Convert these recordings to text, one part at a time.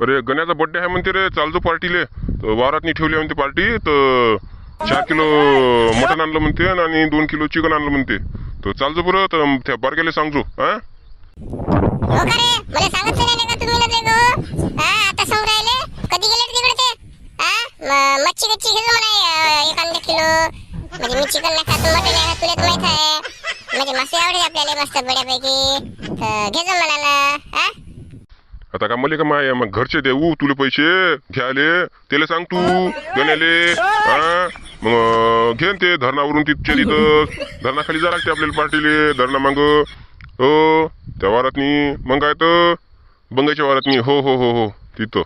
अरे गण्याचा बर्थडे आहे म्हणते रे, चालतो पार्टीले. तर वावरातनी ठेवली म्हणते पार्टी. तर 4 किलो मटण आणलं म्हणते आणि 2 किलो चिकन आणलं म्हणते. तर चालतो बरं. तर त्या बारक्याला सांगतो. हा हो का रे, मला सांगितलं नाही का तुम्ही ना ते गो? आता सांगू राहिले कधी गेले तिकडे ते? मच्छी गच्ची घेतो मला 1 किलो. म्हणजे मी चिकन नाही खात, मटण नाही खात, तुला तर माहित आहे. म्हणजे मासे आवडते आपल्याला मस्त बड्यापैकी. तर घेजो मला ना. आता का मला का माय मग घरचे देऊ तुले पैसे घ्याले? त्याला सांग तू गण्याले. हा मग घेन ते धरणावरून तिथच्या तिथं. धरणाखाली जा लागते आपल्याला पार्टीले. धरणा मांग हो त्या वारातनी. मग काय तर बंगाच्या वारातनी. हो हो हो हो तिथं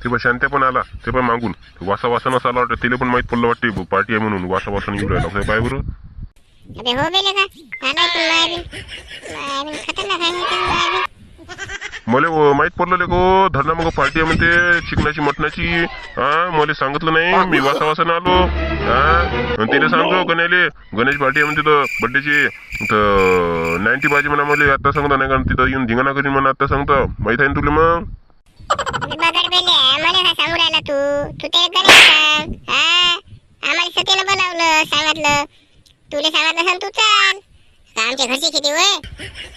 ते पण शांत्या पण आला. ते पण मागून वासा वासा नसा आला वाटतं. तिला पण माहित पडलं वाटते पार्टी आहे म्हणून. वासा वासा येऊ राहिला पाय बरं. अबे हो बेले का आला तू मायबीन खतरनाक आहे ते मायबीन. मला माहित पडलं गो धरणा मग पार्टी आहे म्हणते चिकनाची मटणाची. हा मला सांगितलं नाही. मी वासा वासाने आलो. हा तिला सांगतो गण्याले गणेश पार्टी आहे म्हणते तर बड्डेची. तर 90 पाहिजे म्हणा मला. आता सांगतो नाही कारण तिथं येऊन धिंगाणा करीन म्हणा. आता सांगतो माहित आहे ना तुला. मग बगड बेले मला काय सांगू राहिला तू ते गणेश सांग. आम्हाला सत्यानं बोलावलं सांगितलं. तुला सांगितलं सांग तू चाल. आमच्या घरची किती वय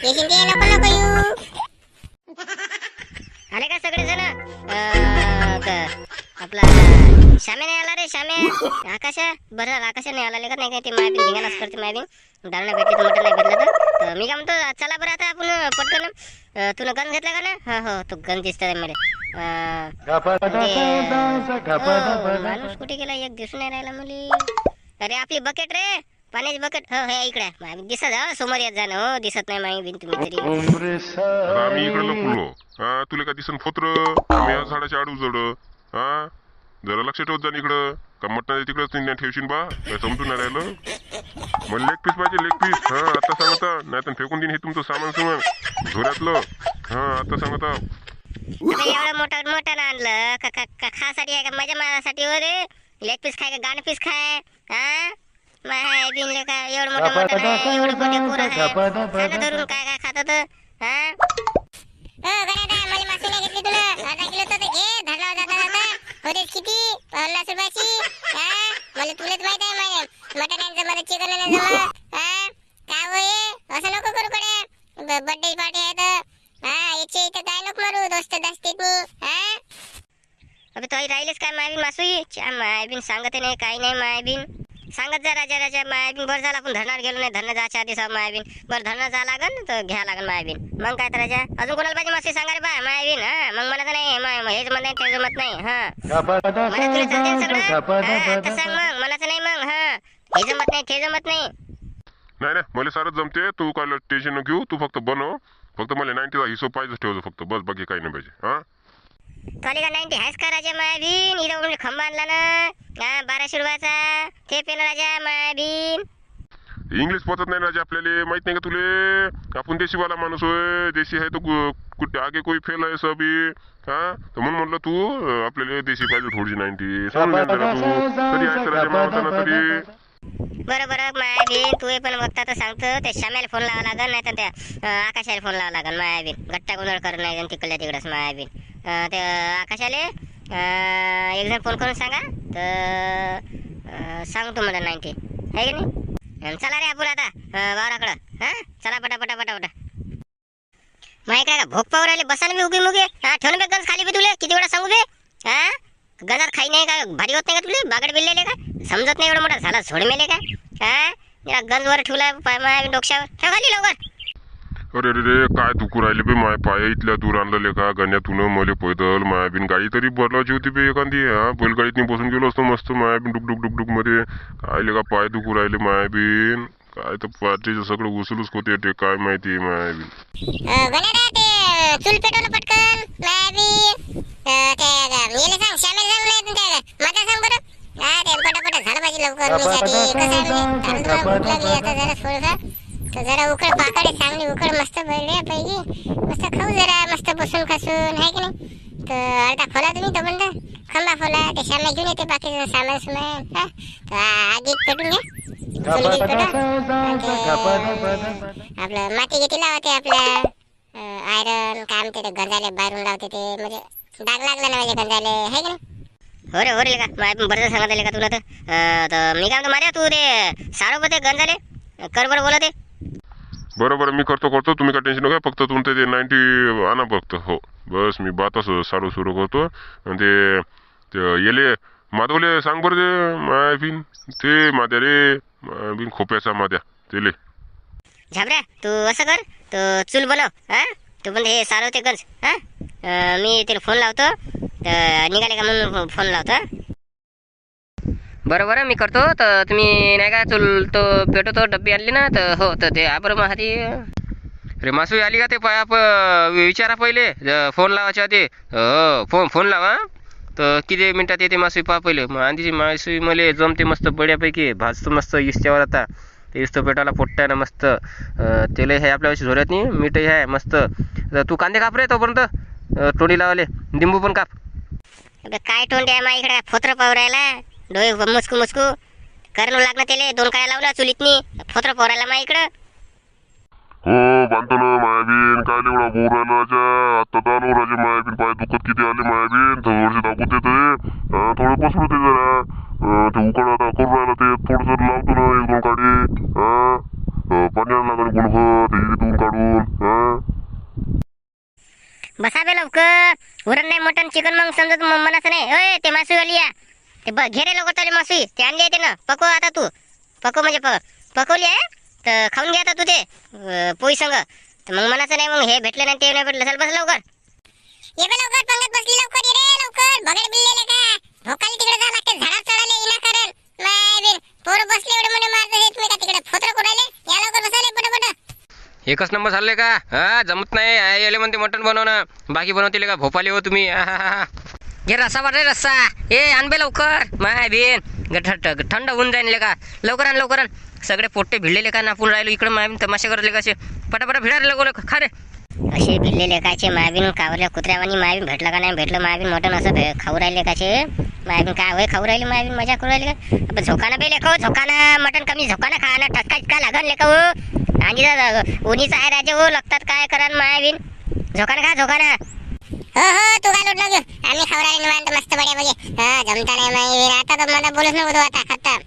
येशील ते नको नको येऊ. आले का सगळे जण? आपला श्यामे नाही आला रे. श्यामे आकाशा बरं आकाशा नाही आला का? नाही काय ते मायबीन धिंगाणाच करते मायबीन. डाळणं भेटली तर मटण नाही भेटलं तर मी काय म्हणतो चला बरं आता आपण पटकन. तुला गन घेतला का ना? हो तो गन दिसतोय मला. माणूस कुठे गेला? एक दिसून नाही राहिला मुली. अरे आपली बकेट रे, पाण्याची बकेट. हो हे इकडे दिसत हा समोर येत जाणं. हो दिसत नाही माहिती तुम्ही तरी. आम्ही इकडे लपलो. हा तुला का दिसन फोत्र? आम्ही या झाडाच्या आडू जड. हा जरा लक्ष ठेवत जा इकडं. का मटणाच्या तिकडंच नाही ठेवशील बा? काय समजून नाही राहिलं. मला लेग पीस पाहिजे लेग पीस. हा आता सांगता नाही तर फेकून देईन हे तुमचं सामान झोऱ्यातलं. हा आता सांगता. एवढं मोठं मटण आणलं का खासाठी आहे का माझ्या मासाठी? रे लेग पीस खाय का गाणं पीस खाय? हा माय बिनले का एवढं मोठं मटण आहे. एवढं मोठे पोरं आहे खाणं धरून काय काय खातात. हा गणादा मला मासे नाही घेतली तुला. अर्धा किलो तर घे. धरला जाता जाता होते किती 50 रुपयाची. मला तुलाच माहित आहे माझ्या मटण नाही जमत चिकन नाही जमत. काय होय असं नको करू कडे. बर्थडे पार्टी आहे तर याचे इथं काय नको मारू दोस्त दस्तीत मी. अबे तो राहिलेस काय मायबीन मासुई? मायबीन सांगते नाही काही नाही मायबीन. सांगत जा राजा मायबीन. बरं झालं आपण धरणार गेलो नाही. धरणं जायच्या आधी सब मायबीन. बरं धरणं जा लागन तर घ्या लागन मायबीन. मग काय तर राजा अजून कोणाला पाहिजे मासे सांगा रे बा मायबीन. हा मग मला तर नाही हेच मत नाही ते जमत नाही. हा मला तुला चालते सगळं. आता सांग मग मला तर नाही. मग हे जमत नाही ते जमत नाही. नाही नाही मला सारं जमते. तू काय टेन्शन न घेऊ. तू फक्त बनव. फक्त मला 90चा हिशोब पाहिजे ठेवतो फक्त. बस बाकी काही नाही पाहिजे. हा तुला का 90 हायस का राजा मायबीन? इला उडून खंबा आणला ना 1200 रुपयाचा. ते पेन राजा मायबीन. इंग्लिश पचत नाही राजा आपल्याला. माहित नाही का तुले? आपण देशीवाला माणूस होय. देशी आहे तो कुठे आगे कोई फेल आहे सभी. हा तर म्हणून म्हटलं तू आपल्याला देशी पाहिजे थोडीशी 90. समजून तू तरी आहे राजा मावताना तरी. बरं मायाबीन तू पण बघता तर सांगतो. त्या श्याम्याला फोन लावा लागल नाही तर त्या आकाशाला फोन लावा लागल मायाबीन. गट्टा गोंधळ करून नाही तिकडल्या तिकडच मायाबीन. त्या आकाशाले एक जण फोन करून सांगा तर सांगतो मला 90 आहे की नाही. चला रे आपण आता वावराकडं. हा चला पटा. माहिती काय का भोग पावर राहिले बसायला मी उगी मुगे. ठेवून बे गंज खाली बे तुले किती वेळा सांगू बे. हा गंजात खाई नाही का? भारी होत नाही का तुले? बागड बिल्लेले का? समजत नाही एवढं मोठा झाला झोड मेले का? हा गंजवर ठेवला माया डोक्यावर. ठेव खाली लवकर. अरे रे काय दुखू राहिले बे माय पाय. इथल्या दूर आणलं का गण्यातून मले पैदल. मायाबीन गाडी तरी बदलायची होती बे एखादी. हा बैलगाडीतनी बसून गेलो असतो मस्त. मायाबीन डुकडुक मध्ये काय का पाय दुखू राहिले मायाबीन. काय तर पाठीचं सगळं उचलूच होते ते काय माहिती मायाबीन. गणादा ते चूल पेटवलं पटकन मायबीन. ते याला सांग श्यामेला सांग नाही माझा सांग बरं. ते पटापट झालं पाहिजे लवकर. मी साठी कसं आहे म्हणजे भूक लागली आता जरा थोडंसं. तर जरा उकड पाकडे चांगली उकड मस्त भरली पाहिजे. मस्त खाऊ जरा मस्त बसून खासून आहे की नाही. तर अर्धा खोला तुम्ही तो बंद खंबा खोला. ते श्यामला घेऊन येते बाकीचं सामान सुमान. तर आगीत पेटून घ्या. आपलं माती घेती लावते आपल्या आयरन काय म्हणते ते गंजाले बाहेरून लावते ते म्हणजे डाग लागला ना माझ्या गंजाले है की नाही. हो रे का माय बरं सांगत आले का तुला तर मी काय म्हणतो मार्या तू ते सारो ते गंजाले कर बरं बोला ते. बरं मी करतो तुम्ही काय टेन्शन नका. फक्त तुमचं ते 90 आणा फक्त. हो बस मी बातच सारू सुरू करतो. आणि ते येले माधवले सांग बरं ते मायाबीन ते माद्या रे मायाबीन खोप्याचा माद्या तेले. झाबऱ्या तू असं कर तू चूल बनव हा. तू पण हे सारं ते गंज हा. मी त्याला फोन लावतो तर निघाले का म्हणून फोन लावतो. बरं मी करतो तर तुम्ही नाही का चूल तो पेटवतो डब्बी आणली ना तर हो तर ते बरं मग हाती. अरे मासू आली का ते विचारा पहिले फोन लावायच्या आधी. हो फोन लावा तर किती मिनिटात येते मासू पहा पहिले. मग आधीची मासू मला जमते मस्त बड्यापैकी भाजतो मस्त इस्त्यावर. आता ते इस्तो पेटाला पोट्टा ना मस्त तेल आहे आपल्यापाशी झोऱ्यात नाही मीठही आहे मस्त. तू कांदे काप रे तोपर्यंत टोणी लावले लिंबू पण काप. काय तोंड आहे मा इकडे फोत्र पावरायला डोळे मुचकू करणं लागणं त्याला 2 काळ्या लावला चुलीतनी फोत्र पावरायला मा इकडं. हो बांधतो ना मायाबीन काय एवढा बोर राहिला राजा. आता दानो राजा मायाबीन पाय दुखत किती आले मायाबीन थोडंसं दाखवते ते थोडं पसरू ते जरा ते उकड आता करून राहिलं ते थोडंसं लावतो ना 1-2 काडी पाण्याला लागेल गुलख ते हिरीतून काढून. बसा बे लवकर उरण नाही मटन चिकन मग समजत मनाचं नाही. ओय ते मासू आली या ते घेरे लवकर तरी मासू ते आणली आहे ना पकव. आता तू पकव म्हणजे पकवली आहे तर खाऊन घ्या आता तू ते पोळी संग. तर मग मनाचं नाही मग हे भेटलं नाही ते नाही भेटलं. चल बस लवकर ये बे लवकर पंगत बसली लवकर ये रे लवकर बगड बिल्लेले का भोकाली तिकडे जा लागते झाडात चढाले विनाकारण. मायाबीन पोर बसले एवढे मोठे मारत हे तुम्ही का तिकडे फोत्र कोडाले. या लवकर बसाले पटापट. एकच नंबर झाले का हा. जमत नाही याले म्हणते मटण बनवणं बाकी बनवतील का भोपाली हो तुम्ही. घे रस्सा रे रस्सा ए आण बे लवकर माय बीन थंड होऊन जाईल का. लवकर आण सगळे पोट्टे भिडलेले का नापून राहिलो इकडे मायबीन तमाशे करले कसे पटापट भिडारे लोक खा रे. असे भिडलेले काचे मायबीन कावरल्या कुत्र्यावानी मायबीन भेटलं का नाही भेटलं मायबीन मटण असं खाऊ राहिले काचे. मायबीन काय होय खाऊ राहिले मायबीन मजा करू राहिले का. आपण झोकाना बे लेखो झोकाना मटण कमी झोकाना खाना ठसका का लागन लेखो. आणि उन्हीच आहे राजे हो लागतात काय करा मायबीन झोकाना खा झोकाना. हो तू काय लोटलो घेऊन आम्ही खाऊ राहिले निवांत मस्त बड्या बघे. जमता नाही माहिती आता तर मला बोलूच नको आता खाता.